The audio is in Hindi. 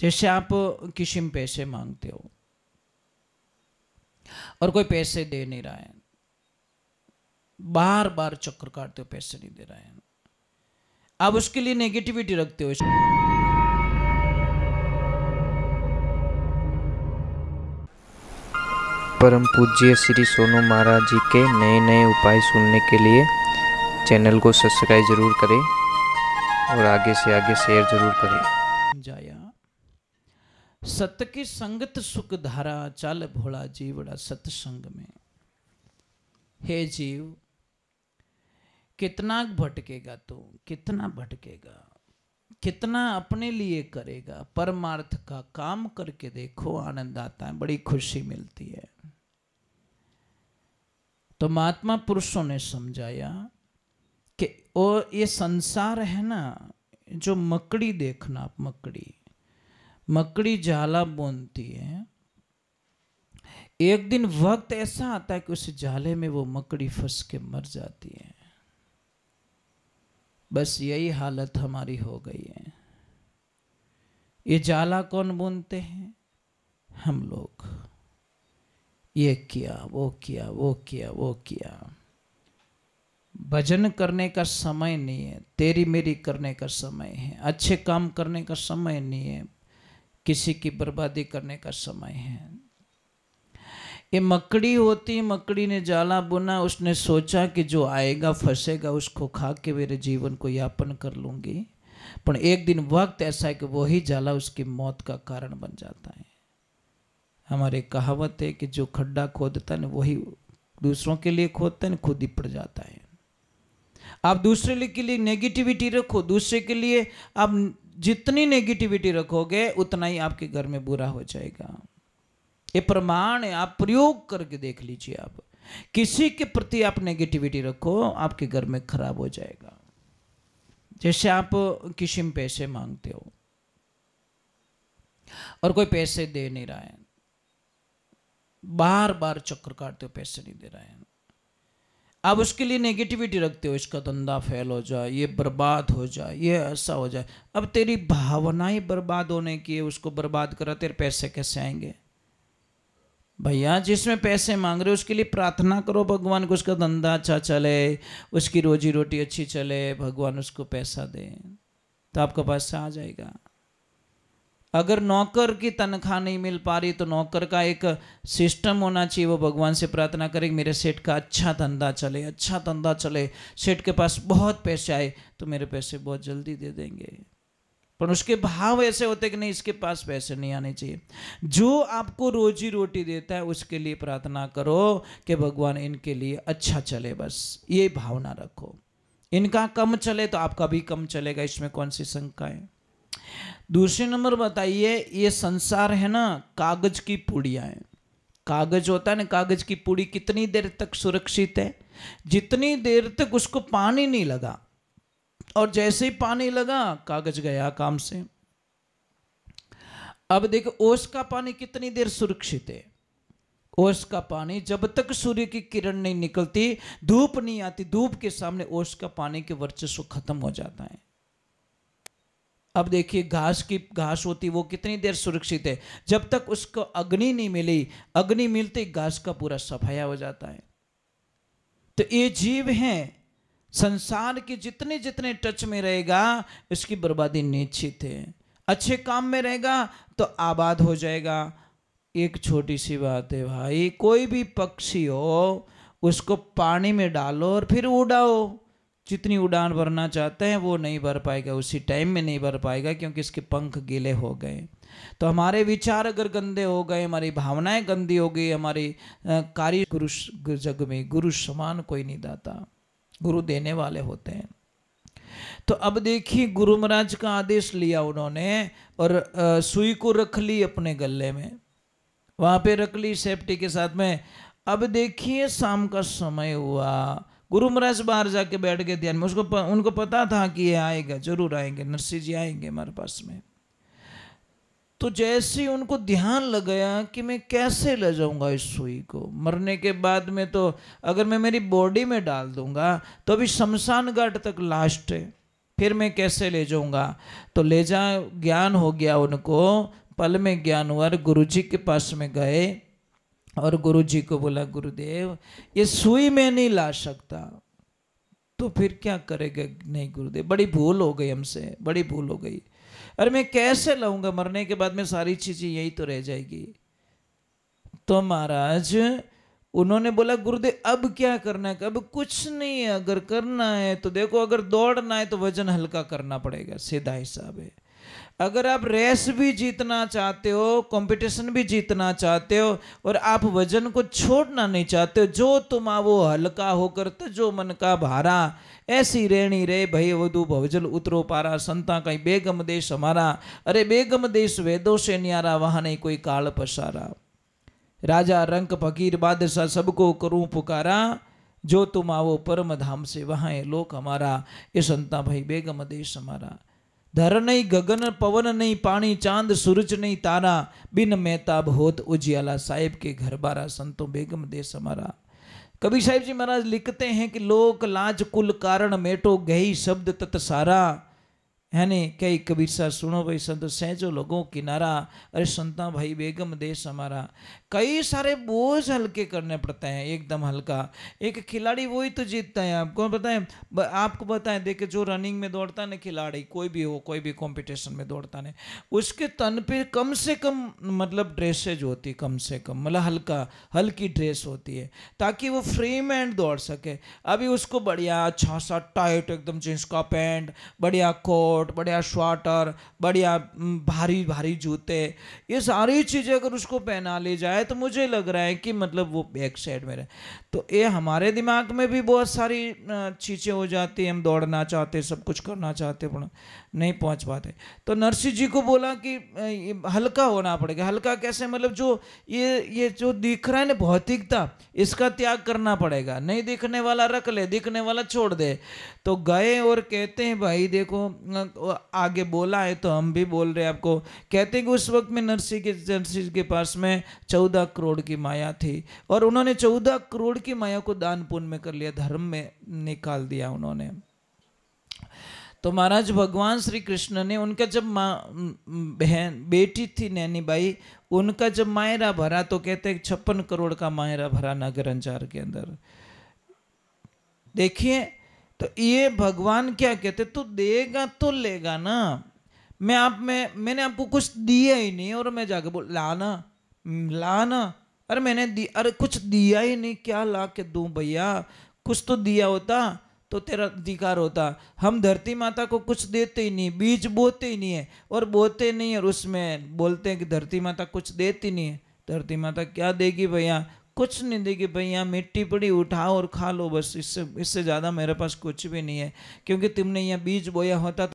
जैसे आप किसी में पैसे मांगते हो और कोई पैसे दे नहीं रहा है, बार बार चक्कर काटते हो, पैसे नहीं दे रहा है, आप उसके लिए नेगेटिविटी रखते हो। परम पूज्य श्री सोनू महाराज जी के नए नए उपाय सुनने के लिए चैनल को सब्सक्राइब जरूर करें और आगे से आगे शेयर जरूर करें। जाया सत की संगत सुख धारा, चाल भोला जीवड़ा सत्संग में। हे जीव, कितना भटकेगा तू, कितना भटकेगा, कितना अपने लिए करेगा। परमार्थ का काम करके देखो, आनंद आता है, बड़ी खुशी मिलती है। तो महात्मा पुरुषों ने समझाया कि वो ये संसार है ना, जो मकड़ी देखना आप, मकड़ी जाला बुनती है, एक दिन वक्त ऐसा आता है कि उस जाले में वो मकड़ी फंस के मर जाती है। बस यही हालत हमारी हो गई है। ये जाला कौन बुनते हैं? हम लोग। ये किया, वो किया, वो किया, वो किया। भजन करने का समय नहीं है, तेरी मेरी करने का समय है, अच्छे काम करने का समय नहीं है, किसी की बर्बादी करने का समय है। ये मकड़ी होती, मकड़ी ने जाला बुना, उसने सोचा कि जो आएगा फंसेगा उसको खा के मेरे जीवन को यापन कर लूंगी। पर एक दिन वक्त ऐसा है कि वही जाला उसकी मौत का कारण बन जाता है। हमारे कहावत है कि जो खड्डा खोदता है ना, वही दूसरों के लिए खोदता है ना, खुद ही पड़ जाता है। आप दूसरे के लिए नेगेटिविटी रखो, दूसरे के लिए आप जितनी नेगेटिविटी रखोगे उतना ही आपके घर में बुरा हो जाएगा। ये प्रमाण है, आप प्रयोग करके देख लीजिए। आप किसी के प्रति आप नेगेटिविटी रखो, आपके घर में खराब हो जाएगा। जैसे आप किसी में पैसे मांगते हो और कोई पैसे दे नहीं रहा है, बार बार चक्कर काटते हो, पैसे नहीं दे रहा है, आप उसके लिए नेगेटिविटी रखते हो, इसका धंधा फेल हो जाए, ये बर्बाद हो जाए, ये ऐसा हो जाए। अब तेरी भावनाएं बर्बाद होने की है, उसको बर्बाद करा, तेरे पैसे कैसे आएंगे? भैया, जिसमें पैसे मांग रहे हो उसके लिए प्रार्थना करो भगवान को, उसका धंधा अच्छा चले, उसकी रोजी रोटी अच्छी चले, भगवान उसको पैसा दे, तो आपका पैसा आ जाएगा। अगर नौकर की तनख्वाह नहीं मिल पा रही तो नौकर का एक सिस्टम होना चाहिए, वो भगवान से प्रार्थना करे मेरे सेठ का अच्छा धंधा चले, अच्छा धंधा चले, सेठ के पास बहुत पैसे आए तो मेरे पैसे बहुत जल्दी दे देंगे। पर उसके भाव ऐसे होते कि नहीं, इसके पास पैसे नहीं आने चाहिए। जो आपको रोजी रोटी देता है उसके लिए प्रार्थना करो कि भगवान इनके लिए अच्छा चले, बस ये भावना रखो। इनका कम चले तो आपका भी कम चलेगा, इसमें कौन सी शंका है? दूसरे नंबर बताइए, ये संसार है ना, कागज की पुड़ियां हैं। कागज होता है ना, कागज की पुड़ी कितनी देर तक सुरक्षित है? जितनी देर तक उसको पानी नहीं लगा, और जैसे ही पानी लगा कागज गया काम से। अब देखो, ओस का पानी कितनी देर सुरक्षित है? ओस का पानी जब तक सूर्य की किरण नहीं निकलती, धूप नहीं आती, धूप के सामने ओस का पानी के वर्चस्व खत्म हो जाता है। अब देखिए, घास होती, वो कितनी देर सुरक्षित है? जब तक उसको अग्नि नहीं मिली, अग्नि मिलते घास का पूरा सफाया हो जाता है। तो ये जीव हैं, संसार के जितने जितने टच में रहेगा इसकी बर्बादी निश्चित है। अच्छे काम में रहेगा तो आबाद हो जाएगा। एक छोटी सी बात है भाई, कोई भी पक्षी हो उसको पानी में डालो और फिर उड़ाओ, जितनी उड़ान भरना चाहते हैं वो नहीं भर पाएगा, उसी टाइम में नहीं भर पाएगा, क्योंकि इसके पंख गीले हो गए। तो हमारे विचार अगर गंदे हो गए, हमारी भावनाएं गंदी हो गई, हमारी कार्य, गुरु जग में गुरु समान कोई नहीं दाता, गुरु देने वाले होते हैं। तो अब देखिए, गुरु महाराज का आदेश लिया उन्होंने और सुई को रख ली अपने गले में, वहां पे रख ली सेफ्टी के साथ में। अब देखिए, शाम का समय हुआ, गुरु महाराज बाहर जाके बैठ गए ध्यान में। उनको पता था कि ये आएगा, जरूर आएंगे, नरसिंह जी आएंगे हमारे पास में। तो जैसे ही उनको ध्यान लग गया कि मैं कैसे ले जाऊंगा इस सुई को, मरने के बाद में तो अगर मैं मेरी बॉडी में डाल दूंगा तो अभी शमशान घाट तक लास्ट है, फिर मैं कैसे ले जाऊंगा? तो ले जा, ज्ञान हो गया उनको, पल में ज्ञान हुआ। गुरुजी के पास में गए और गुरुजी को बोला, गुरुदेव ये सुई में नहीं ला सकता। तो फिर क्या करेगा? नहीं गुरुदेव, बड़ी भूल हो गई हमसे, बड़ी भूल हो गई। अरे मैं कैसे लाऊंगा? मरने के बाद में सारी चीजें यही तो रह जाएगी। तो महाराज उन्होंने बोला, गुरुदेव अब क्या करना है? अब कुछ नहीं है, अगर करना है तो देखो, अगर दौड़ना है तो वजन हल्का करना पड़ेगा, सीधा हिसाब है। अगर आप रेस भी जीतना चाहते हो, कंपटीशन भी जीतना चाहते हो, और आप वजन को छोड़ना नहीं चाहते हो, जो तुम वो हल्का होकर तो जो मन का भारा, ऐसी रेणी रे भई वधु भवजल उतरो पारा, संता कहीं बेगम देश हमारा, अरे बेगम देश वेदों से न्यारा, वहां नहीं कोई काल पसारा। राजा रंक फकीर बादशाह सबको करूं पुकारा, जो तुम आओ परम धाम से, वहां है लोक हमारा, ये संता भाई बेगम देश हमारा। धर नहीं गगन पवन नहीं, पानी चांद सूरज नहीं तारा, बिन मेहताब होत उजियाला, साहिब के घर बारा, संतों बेगम देश हमारा। कबीर साहिब जी महाराज लिखते हैं कि लोक लाज कुल कारण मेटो गई शब्द तत सारा, है नहीं? कई कबीर साहब सुनो भाई संत सहजो लोगों किनारा, अरे संता भाई बेगम देश हमारा। कई सारे बोझ हल्के करने पड़ते हैं, एकदम हल्का। एक खिलाड़ी वही तो जीतता है, आपको पता है? आपको पता है, देखिए जो रनिंग में दौड़ता है ना खिलाड़ी, कोई भी हो, कोई भी कंपटीशन में दौड़ता है, उसके तन पे कम से कम मतलब ड्रेसेज होती है, कम से कम मतलब हल्की ड्रेस होती है, ताकि वो फ्री में दौड़ सके। अभी उसको बढ़िया अच्छा सा टाइट एकदम जींस का पैंट, बढ़िया कोट, बढ़िया स्वेटर, बढ़िया भारी भारी जूते, ये सारी चीजें अगर उसको पहना ली जाए तो मुझे लग रहा है कि मतलब वो बैक साइड में रहे। तो ये हमारे दिमाग में भी बहुत सारी चीजें हो जाती हैं, हम दौड़ना चाहते, सब कुछ करना चाहते, पर नहीं पहुंच पाते। तो नरसिंह जी को बोला कि हल्का होना पड़ेगा। हल्का कैसे? मतलब जो ये जो दिख रहा है ना भौतिकता, इसका त्याग करना पड़ेगा। नहीं दिखने वाला रख ले, दिखने वाला छोड़ दे। तो गए और कहते हैं, भाई देखो, आगे बोला है तो हम भी बोल रहे हैं आपको। कहते हैं कि उस वक्त में नरसिंह के पास में 14 करोड़ की माया थी, और उन्होंने 14 करोड़ की माया को दान पुण्य में कर लिया, धर्म में निकाल दिया उन्होंने। तो महाराज भगवान श्री कृष्ण ने उनका जब बहन बेटी थी नैनी बाई, उनका जब मायरा भरा, तो कहते हैं 56 करोड़ का मायरा भरा नगर अंजार के अंदर। देखिए, तो ये भगवान क्या कहते, तू देगा तो लेगा ना। मैंने आपको कुछ दिया ही नहीं, और मैं जाके बोल लाना, अरे मैंने अरे कुछ दिया ही नहीं, क्या ला के दूं भैया? कुछ तो दिया होता तो तेरा अधिकार होता। हम धरती माता को कुछ देते ही नहीं, बीज बोते ही नहीं है, और बोते नहीं, और उसमें बोलते हैं कि धरती माता कुछ देती नहीं है। धरती माता क्या देगी भैया? कुछ नहीं देगी भैया, मिट्टी पड़ी उठाओ और खा लो बस, इससे ज़्यादा मेरे पास कुछ भी नहीं है। क्योंकि तुमने यहाँ बीज बोया होता